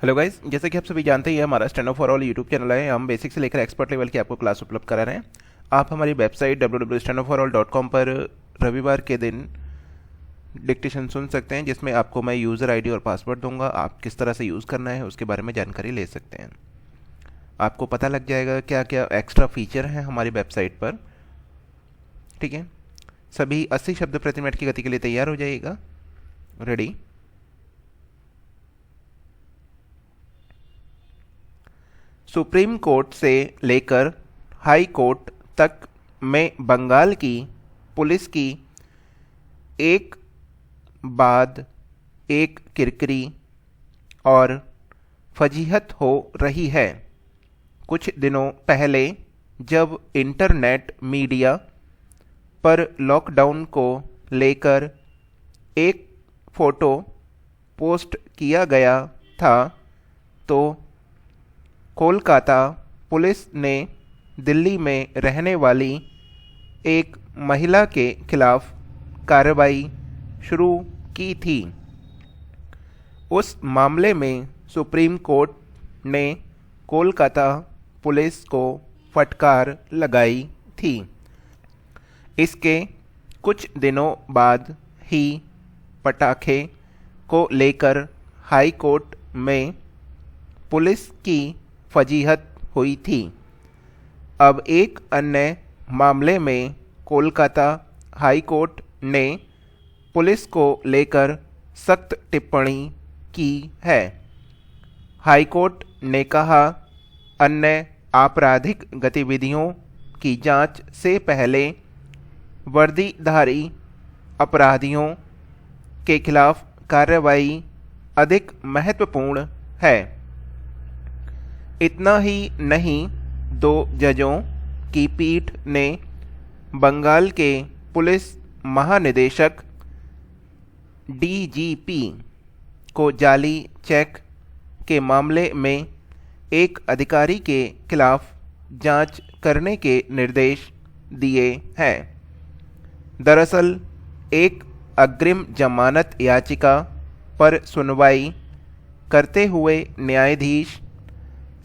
Hello guys, जैसे कि आप सभी जानते हैं ये हमारा stand up for all YouTube channel है। हम बेसिक से लेकर एक्सपर्ट लेवल की आपको क्लास उपलब्ध करा रहे हैं। आप हमारी वेबसाइट www.standupforall.com पर रविवार के दिन डिक्टेशन सुन सकते हैं, जिसमें आपको मैं यूज़र आईडी और पासवर्ड दूंगा। आप किस तरह से यूज़ करना है उसके बारे में जानकारी ले सकते हैं। आपको पता लग जाएगा क्या क्या एक्स्ट्रा फीचर हैं हमारी वेबसाइट पर। ठीक है, सभी 80 शब्द प्रति मिनट की गति के लिए तैयार हो जाइएगा। रेडी। सुप्रीम कोर्ट से लेकर हाई कोर्ट तक में बंगाल की पुलिस की एक बाद एक किरकिरी और फजीहत हो रही है। कुछ दिनों पहले जब इंटरनेट मीडिया पर लॉकडाउन को लेकर एक फ़ोटो पोस्ट किया गया था, तो कोलकाता पुलिस ने दिल्ली में रहने वाली एक महिला के खिलाफ कार्रवाई शुरू की थी। उस मामले में सुप्रीम कोर्ट ने कोलकाता पुलिस को फटकार लगाई थी। इसके कुछ दिनों बाद ही पटाखे को लेकर हाई कोर्ट में पुलिस की फजीहत हुई थी। अब एक अन्य मामले में कोलकाता हाई कोर्ट ने पुलिस को लेकर सख्त टिप्पणी की है। हाई कोर्ट ने कहा, अन्य आपराधिक गतिविधियों की जांच से पहले वर्दीधारी अपराधियों के खिलाफ कार्रवाई अधिक महत्वपूर्ण है। इतना ही नहीं, 2 जजों की पीठ ने बंगाल के पुलिस महानिदेशक डीजीपी को जाली चेक के मामले में एक अधिकारी के खिलाफ जांच करने के निर्देश दिए हैं। दरअसल एक अग्रिम जमानत याचिका पर सुनवाई करते हुए न्यायाधीश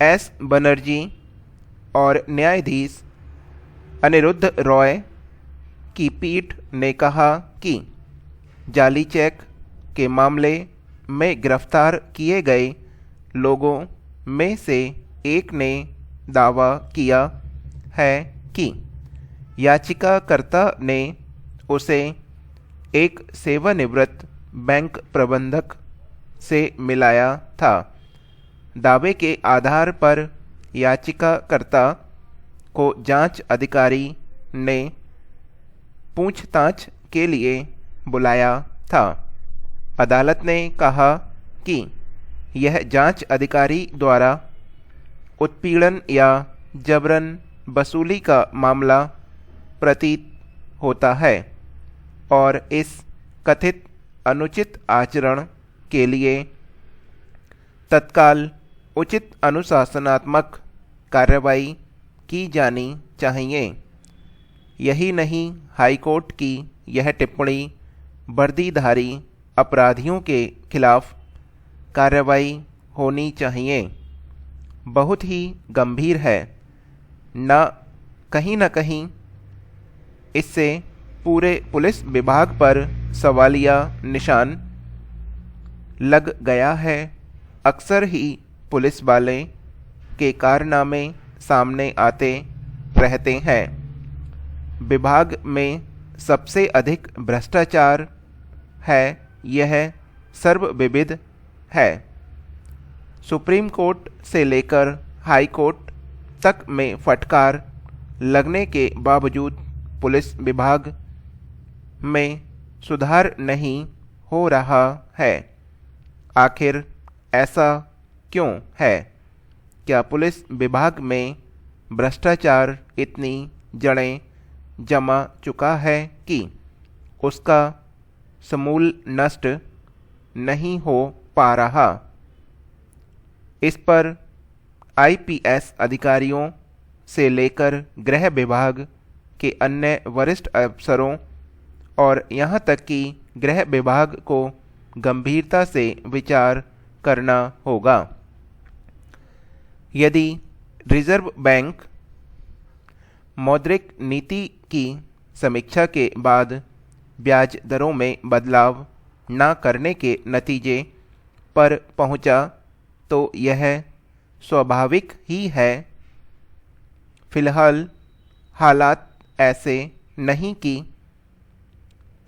एस बनर्जी और न्यायाधीश अनिरुद्ध रॉय की पीठ ने कहा कि जाली चेक के मामले में गिरफ्तार किए गए लोगों में से एक ने दावा किया है कि याचिकाकर्ता ने उसे एक सेवानिवृत्त बैंक प्रबंधक से मिलाया था। दावे के आधार पर याचिकाकर्ता को जांच अधिकारी ने पूछताछ के लिए बुलाया था। अदालत ने कहा कि यह जांच अधिकारी द्वारा उत्पीड़न या जबरन वसूली का मामला प्रतीत होता है और इस कथित अनुचित आचरण के लिए तत्काल उचित अनुशासनात्मक कार्रवाई की जानी चाहिए। यही नहीं, हाईकोर्ट की यह टिप्पणी वर्दीधारी अपराधियों के खिलाफ कार्रवाई होनी चाहिए बहुत ही गंभीर है। कहीं न कहीं इससे पूरे पुलिस विभाग पर सवालिया निशान लग गया है। अक्सर ही पुलिस वाले के कारनामे सामने आते रहते हैं। विभाग में सबसे अधिक भ्रष्टाचार है, यह सर्वविदित है। सुप्रीम कोर्ट से लेकर हाई कोर्ट तक में फटकार लगने के बावजूद पुलिस विभाग में सुधार नहीं हो रहा है। आखिर ऐसा क्यों है? क्या पुलिस विभाग में भ्रष्टाचार इतनी जड़ें जमा चुका है कि उसका समूल नष्ट नहीं हो पा रहा? इस पर आईपीएस अधिकारियों से लेकर गृह विभाग के अन्य वरिष्ठ अफसरों और यहाँ तक कि गृह विभाग को गंभीरता से विचार करना होगा। यदि रिजर्व बैंक मौद्रिक नीति की समीक्षा के बाद ब्याज दरों में बदलाव न करने के नतीजे पर पहुंचा तो यह स्वाभाविक ही है। फिलहाल हालात ऐसे नहीं कि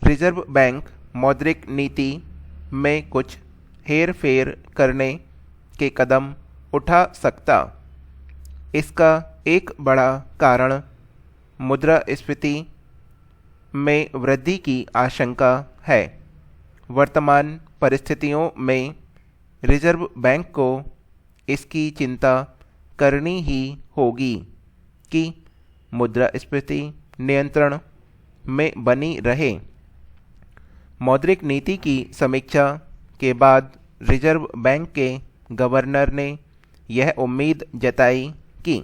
रिजर्व बैंक मौद्रिक नीति में कुछ हेर फेर करने के कदम उठा सकता। इसका एक बड़ा कारण मुद्रास्फीति में वृद्धि की आशंका है। वर्तमान परिस्थितियों में रिजर्व बैंक को इसकी चिंता करनी ही होगी कि मुद्रास्फीति नियंत्रण में बनी रहे। मौद्रिक नीति की समीक्षा के बाद रिजर्व बैंक के गवर्नर ने यह उम्मीद जताई कि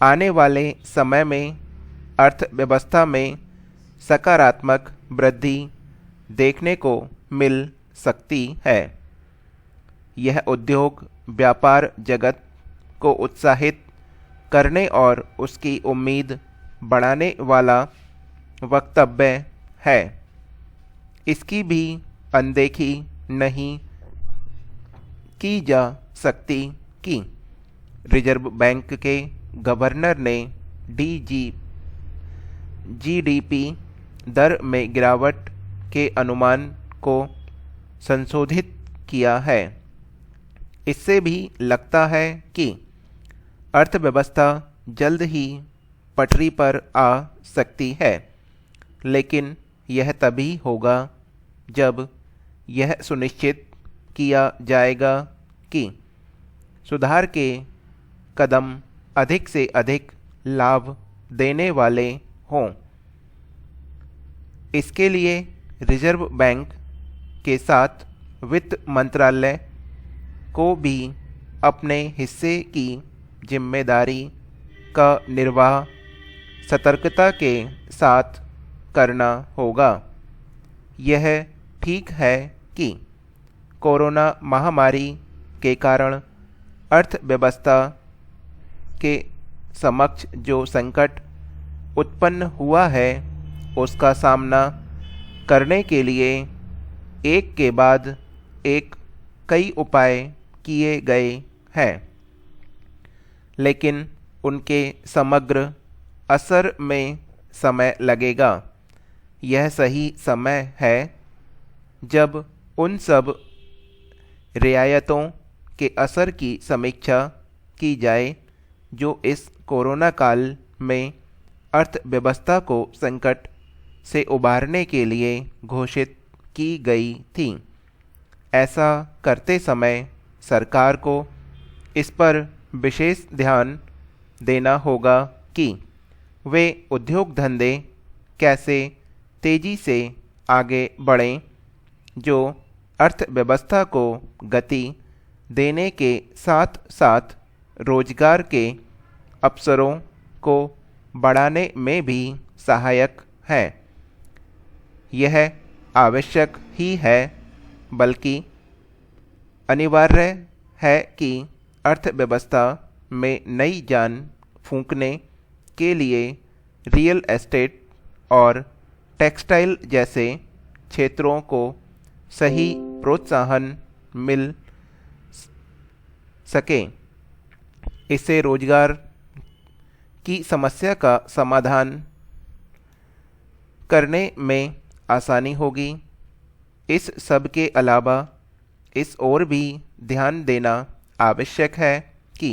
आने वाले समय में अर्थव्यवस्था में सकारात्मक वृद्धि देखने को मिल सकती है। यह उद्योग व्यापार जगत को उत्साहित करने और उसकी उम्मीद बढ़ाने वाला वक्तव्य है। इसकी भी अनदेखी नहीं की जा सकती कि रिजर्व बैंक के गवर्नर ने जीडीपी दर में गिरावट के अनुमान को संशोधित किया है। इससे भी लगता है कि अर्थव्यवस्था जल्द ही पटरी पर आ सकती है, लेकिन यह तभी होगा जब यह सुनिश्चित किया जाएगा कि सुधार के कदम अधिक से अधिक लाभ देने वाले हों। इसके लिए रिजर्व बैंक के साथ वित्त मंत्रालय को भी अपने हिस्से की जिम्मेदारी का निर्वाह सतर्कता के साथ करना होगा। यह ठीक है कि कोरोना महामारी के कारण अर्थव्यवस्था के समक्ष जो संकट उत्पन्न हुआ है उसका सामना करने के लिए एक के बाद एक कई उपाय किए गए हैं, लेकिन उनके समग्र असर में समय लगेगा। यह सही समय है जब उन सब रियायतों के असर की समीक्षा की जाए जो इस कोरोना काल में अर्थव्यवस्था को संकट से उबारने के लिए घोषित की गई थी। ऐसा करते समय सरकार को इस पर विशेष ध्यान देना होगा कि वे उद्योग धंधे कैसे तेजी से आगे बढ़ें, जो अर्थव्यवस्था को गति देने के साथ साथ रोजगार के अवसरों को बढ़ाने में भी सहायक है। यह आवश्यक ही है, बल्कि अनिवार्य है कि अर्थव्यवस्था में नई जान फूंकने के लिए रियल एस्टेट और टेक्सटाइल जैसे क्षेत्रों को सही प्रोत्साहन मिल सके। इससे रोजगार की समस्या का समाधान करने में आसानी होगी। इस सब के अलावा इस ओर भी ध्यान देना आवश्यक है कि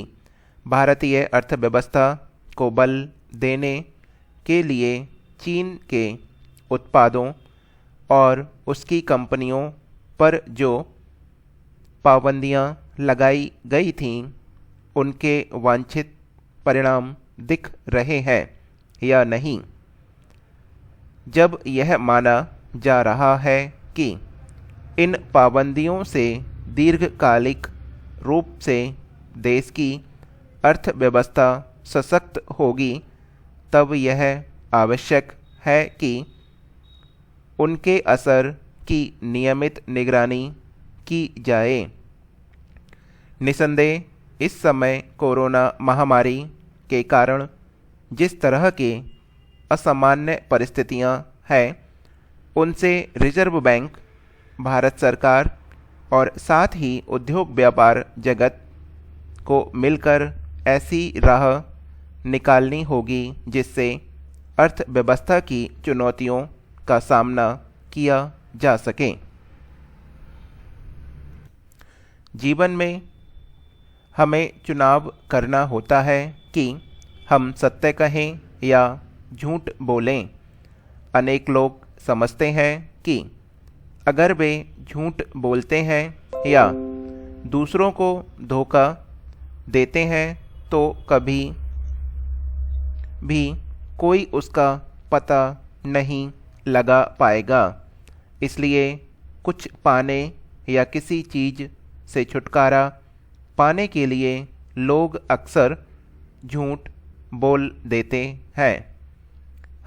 भारतीय अर्थव्यवस्था को बल देने के लिए चीन के उत्पादों और उसकी कंपनियों पर जो पाबंदियां लगाई गई थीं, उनके वांछित परिणाम दिख रहे हैं या नहीं। जब यह माना जा रहा है कि इन पाबंदियों से दीर्घकालिक रूप से देश की अर्थव्यवस्था सशक्त होगी, तब यह आवश्यक है कि उनके असर की नियमित निगरानी की जाए। निसंदेह इस समय कोरोना महामारी के कारण जिस तरह की असामान्य परिस्थितियां हैं, उनसे रिजर्व बैंक, भारत सरकार और साथ ही उद्योग व्यापार जगत को मिलकर ऐसी राह निकालनी होगी जिससे अर्थव्यवस्था की चुनौतियों का सामना किया जा सके। जीवन में हमें चुनाव करना होता है कि हम सत्य कहें या झूठ बोलें। अनेक लोग समझते हैं कि अगर वे झूठ बोलते हैं या दूसरों को धोखा देते हैं तो कभी भी कोई उसका पता नहीं लगा पाएगा। इसलिए कुछ पाने या किसी चीज़ से छुटकारा पाने के लिए लोग अक्सर झूठ बोल देते हैं।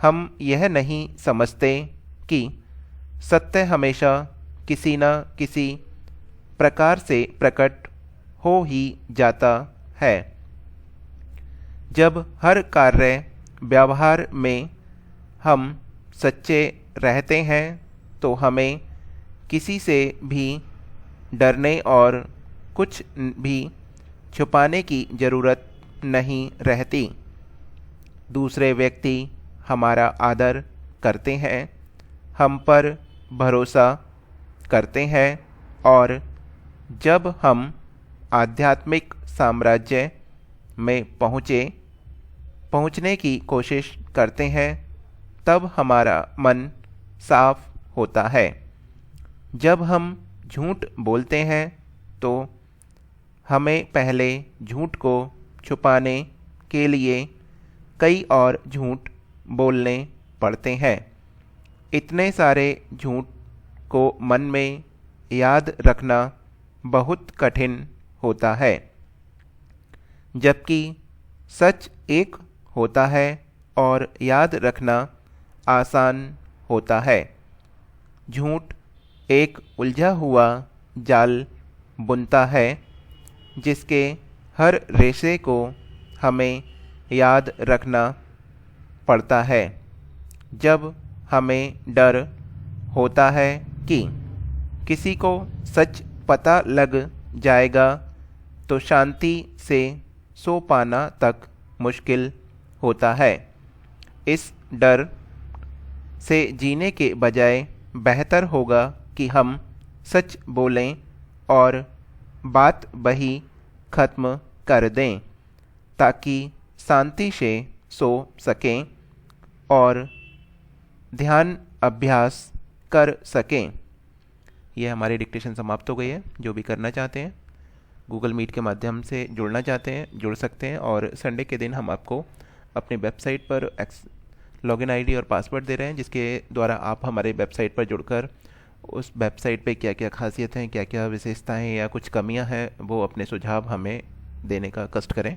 हम यह नहीं समझते कि सत्य हमेशा किसी न किसी प्रकार से प्रकट हो ही जाता है। जब हर कार्य व्यवहार में हम सच्चे रहते हैं तो हमें किसी से भी डरने और कुछ भी छुपाने की ज़रूरत नहीं रहती। दूसरे व्यक्ति हमारा आदर करते हैं, हम पर भरोसा करते हैं और जब हम आध्यात्मिक साम्राज्य में पहुँचने की कोशिश करते हैं तब हमारा मन साफ होता है। जब हम झूठ बोलते हैं तो हमें पहले झूठ को छुपाने के लिए कई और झूठ बोलने पड़ते हैं। इतने सारे झूठ को मन में याद रखना बहुत कठिन होता है, जबकि सच एक होता है और याद रखना आसान होता है। झूठ एक उलझा हुआ जाल बुनता है जिसके हर रेशे को हमें याद रखना पड़ता है। जब हमें डर होता है कि किसी को सच पता लग जाएगा तो शांति से सो पाना तक मुश्किल होता है। इस डर से जीने के बजाय बेहतर होगा कि हम सच बोलें और बात वही खत्म कर दें ताकि शांति से सो सकें और ध्यान अभ्यास कर सकें। यह हमारी डिक्टेशन समाप्त हो गई है। जो भी करना चाहते हैं, गूगल मीट के माध्यम से जुड़ना चाहते हैं, जुड़ सकते हैं और संडे के दिन हम आपको अपनी वेबसाइट पर लॉगिन आईडी और पासवर्ड दे रहे हैं, जिसके द्वारा आप हमारे वेबसाइट पर जुड़कर उस वेबसाइट पे क्या क्या खासियत हैं, क्या क्या विशेषताएं या कुछ कमियां हैं, वो अपने सुझाव हमें देने का कष्ट करें।